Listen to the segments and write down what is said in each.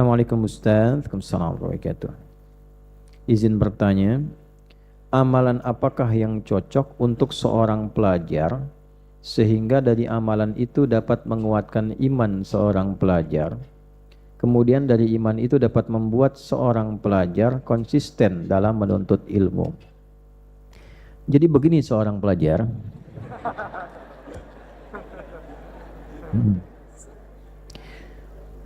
Assalamualaikum Ustaz. Waalaikumsalam warahmatullahi wabarakatuh. Izin bertanya, amalan apakah yang cocok untuk seorang pelajar sehingga dari amalan itu dapat menguatkan iman seorang pelajar. Kemudian dari iman itu dapat membuat seorang pelajar konsisten dalam menuntut ilmu. Jadi begini seorang pelajar.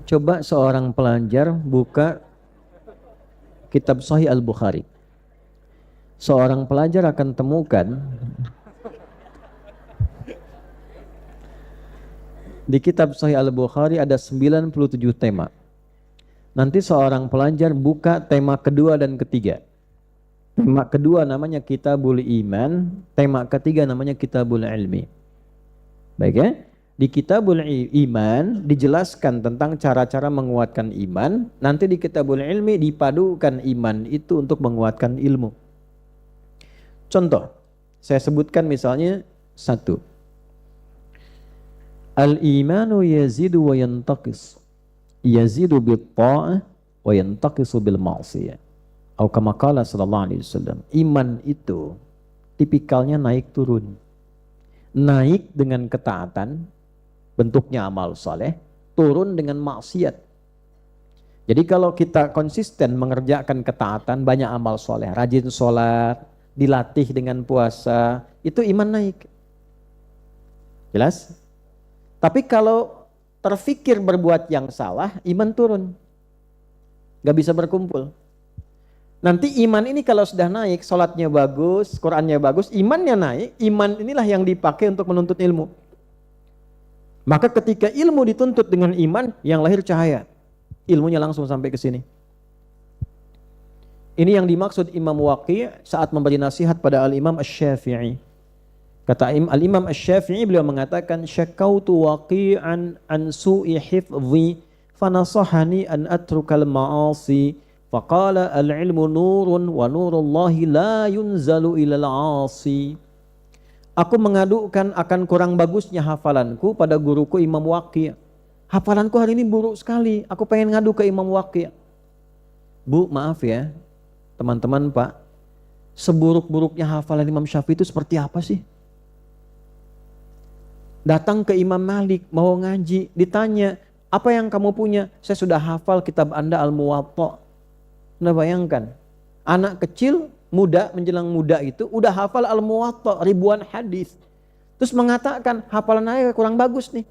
Coba seorang pelajar buka kitab Sahih Al-Bukhari. Seorang pelajar akan temukan di kitab Sahih Al-Bukhari ada 97 tema. Nanti seorang pelajar buka tema kedua dan ketiga. Tema kedua namanya Kitabul Iman, tema ketiga namanya Kitabul Ilmi. Baik ya? Di Kitabul Iman dijelaskan tentang cara-cara menguatkan iman. Nanti di Kitabul Ilmi dipadukan iman itu untuk menguatkan ilmu. Contoh, saya sebutkan misalnya satu. Al-imanu yazidu wa yantaqis. Yazidu bil-ta'ah wa yantaqisu bil-ma'siyah. Atau kama qala sallallahu alaihi wasallam. Iman itu tipikalnya naik turun. Naik dengan ketaatan, bentuknya amal saleh, turun dengan maksiat. Jadi kalau kita konsisten mengerjakan ketaatan, banyak amal saleh, rajin sholat, dilatih dengan puasa, itu iman naik. Jelas? Tapi kalau terfikir berbuat yang salah, iman turun. Gak bisa berkumpul. Nanti iman ini kalau sudah naik, sholatnya bagus, Qur'annya bagus, imannya naik, iman inilah yang dipakai untuk menuntut ilmu. Maka ketika ilmu dituntut dengan iman, yang lahir cahaya. Ilmunya langsung sampai ke sini. Ini yang dimaksud Imam Waqi' saat memberi nasihat pada Al-Imam Asy-Syafi'i. Kata Al-Imam Asy-Syafi'i, beliau mengatakan, "Syakautu waqi'an an su'i hifdhi, fanasahani an atrukal ma'asi, faqala al-ilmu nurun wa nurullahi la yunzalu ilal 'asi." Aku mengadukan akan kurang bagusnya hafalanku pada guruku Imam Waqi'. Hafalanku hari ini buruk sekali. Aku pengen ngadu ke Imam Waqi'. Bu, maaf ya, teman-teman Pak. Seburuk-buruknya hafalan Imam Syafi'i itu seperti apa sih? Datang ke Imam Malik, mau ngaji, ditanya, apa yang kamu punya? Saya sudah hafal kitab Anda Al-Muwatta'. Anda bayangkan, anak kecil muda menjelang muda itu udah hafal Al-Muwatta' ribuan hadis. Terus mengatakan hafalan saya kurang bagus nih.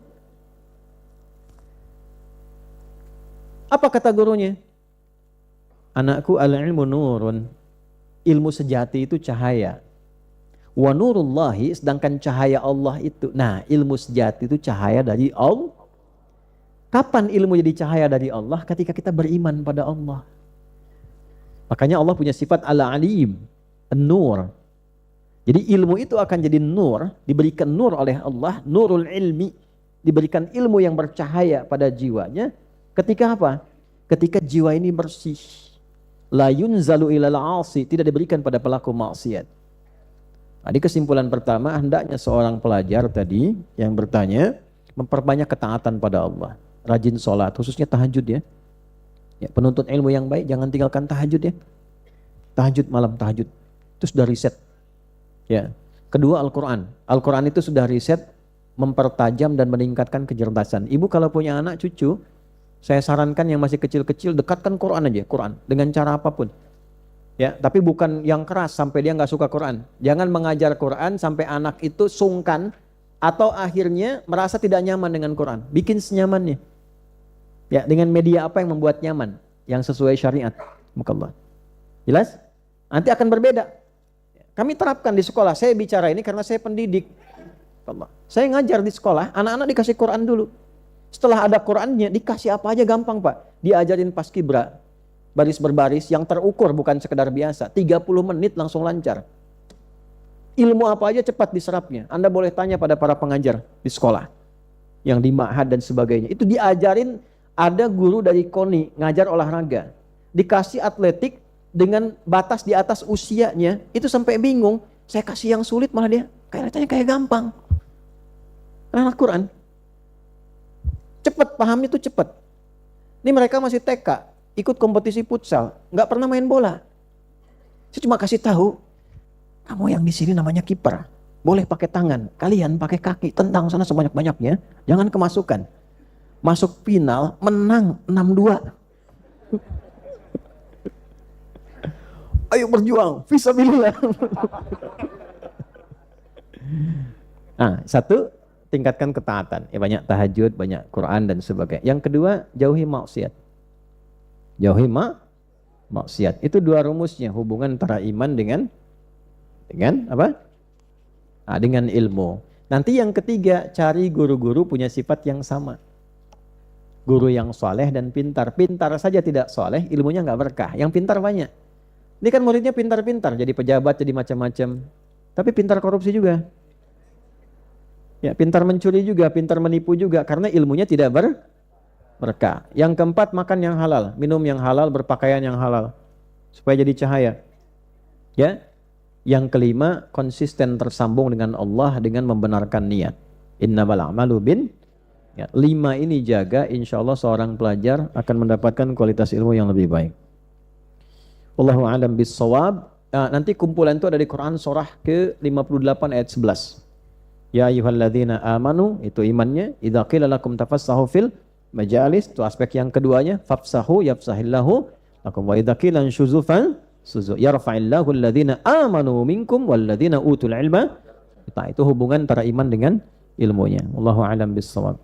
Apa kata gurunya? Anakku, al-ilmu nurun. Ilmu sejati itu cahaya. Wa nurullahi, sedangkan cahaya Allah itu. Nah, ilmu sejati itu cahaya dari Allah. Kapan ilmu jadi cahaya dari Allah? Ketika kita beriman pada Allah. Makanya Allah punya sifat al-alim, an-nur. Jadi ilmu itu akan jadi nur, diberikan nur oleh Allah, nurul ilmi, diberikan ilmu yang bercahaya pada jiwanya. Ketika apa? Ketika jiwa ini bersih. La yunzalu ilal 'asi, tidak diberikan pada pelaku maksiat. Jadi kesimpulan pertama, hendaknya seorang pelajar tadi yang bertanya memperbanyak ketaatan pada Allah, rajin sholat, khususnya tahajud ya. Ya, penuntut ilmu yang baik jangan tinggalkan tahajud ya. Tahajud malam, tahajud. Itu sudah riset. Ya. Kedua, Al-Qur'an. Al-Qur'an itu sudah riset mempertajam dan meningkatkan kecerdasan. Ibu kalau punya anak cucu, saya sarankan yang masih kecil-kecil dekatkan Quran aja, Quran dengan cara apapun. Ya, tapi bukan yang keras sampai dia nggak suka Quran. Jangan mengajar Quran sampai anak itu sungkan atau akhirnya merasa tidak nyaman dengan Quran. Bikin senyamannya. Ya, dengan media apa yang membuat nyaman, yang sesuai syariat. Mukallah. Jelas? Nanti akan berbeda. Kami terapkan di sekolah. Saya bicara ini karena saya pendidik. Allah. Saya ngajar di sekolah, anak-anak dikasih Quran dulu. Setelah ada Qurannya, dikasih apa aja gampang Pak. Diajarin paskibra, baris berbaris yang terukur, bukan sekedar biasa. 30 menit langsung lancar. Ilmu apa aja cepat diserapnya. Anda boleh tanya pada para pengajar di sekolah, yang di ma'had dan sebagainya. Itu diajarin. Ada guru dari KONI ngajar olahraga, dikasih atletik dengan batas di atas usianya, itu sampai bingung. Saya kasih yang sulit malah dia kayak gampang. Karena Al-Quran cepat pahamnya itu cepat. Ini mereka masih TK, ikut kompetisi futsal, nggak pernah main bola. Saya cuma kasih tahu, kamu yang di sini namanya kiper, boleh pakai tangan, kalian pakai kaki, tendang sana sebanyak-banyaknya, jangan kemasukan. Masuk final, menang 6-2. Ayo berjuang, fisabilillah. Nah, satu, tingkatkan ketaatan. Ya, banyak tahajud, banyak Quran dan sebagainya. Yang kedua, jauhi maksiat. Jauhi maksiat. Itu dua rumusnya, hubungan antara iman dengan apa? Nah, dengan ilmu. Nanti yang ketiga, cari guru-guru punya sifat yang sama. Guru yang soleh dan pintar. Pintar saja tidak soleh, ilmunya nggak berkah. Yang pintar banyak. Ini kan muridnya pintar-pintar, jadi pejabat, jadi macam-macam. Tapi pintar korupsi juga. Ya, pintar mencuri juga, pintar menipu juga, karena ilmunya tidak berkah. Yang keempat, makan yang halal, minum yang halal, berpakaian yang halal, supaya jadi cahaya. Ya. Yang kelima, konsisten tersambung dengan Allah dengan membenarkan niat. Innamal a'malu ya, 5 ini jaga, insya Allah seorang pelajar akan mendapatkan kualitas ilmu yang lebih baik. Wallahu a'lam bis-shawab. Nanti kumpulan itu ada di Quran surah ke-58 ayat 11. Ya ayyuhalladzina amanu, itu imannya. Idza qila lakum tafassahu fil majalis, itu aspek yang keduanya. Fafsahu yafsahillahu lakum, wa idza qila syuzufan suzu yarfa'illahu alladzina amanu minkum walladzina utul ilma. Itu hubungan antara iman dengan ilmunya. Wallahu a'lam bis-shawab.